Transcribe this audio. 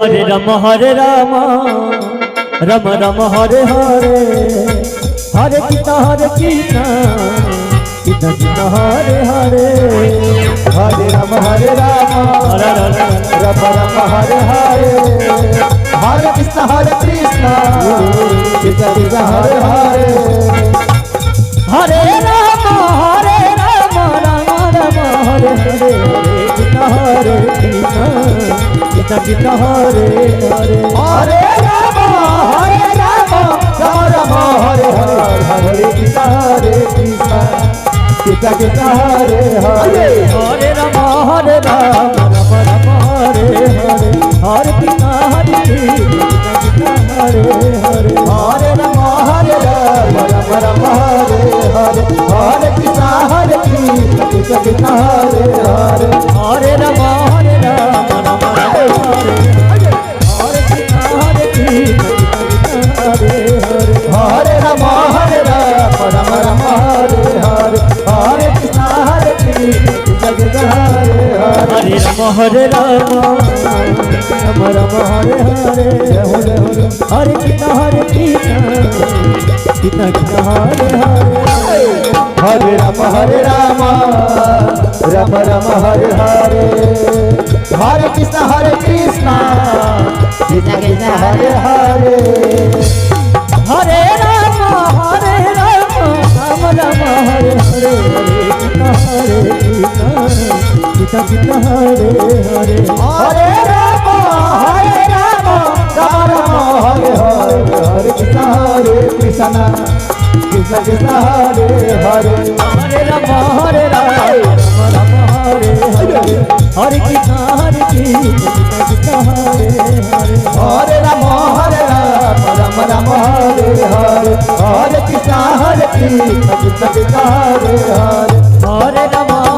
Hare Ram Ram Ram Hare Hare Hare Krishna Krishna Krishna Hare Hare Hare Ram Ram Ram Hare Hare Hare Krishna Krishna Krishna Krishna Hare Hare Hare Ram Ram Ram Hare Hare Krishna Krishna Krishna Krishna Hare Hare Hare Ram Ram Ram Hare Hare Hare Krishna Krishna Krishna Krishna Hare Hare Hare Ram Ram Ram Hare Hare Hare Krishna Krishna Hare Hare Hare Ram Ram Ram Hare Hare Hare Krishna Krishna Krishna Hare Hare Hare Ram Ram Ram Hare Hare Krishna Krishna Hare Hare Hare Ram Ram Ram Hare Hare Hare Krishna Krishna Krishna Hare Hare Hare Ram Ram Hare Hare Hare Krishna Krishna Krishna Hare Hare Hare Ram Ram Ram Hare Hare Hare Krishna Krishna Krishna Krishna Hare Hare Hare Ram Ram Ram Hare Hare Hare Krishna Krishna Krishna Hare Hare Hare Ram Ram Ram Hare Hare Hare Krishna Krishna Krishna Krishna Hare Hare Hare Ram Ram Ram Hare Hare Hare Krishna Krishna Krishna Hare Hare Hare Ram Ram Hare Hare Hare Krishna Krishna Krishna Hare Hare Hare Ram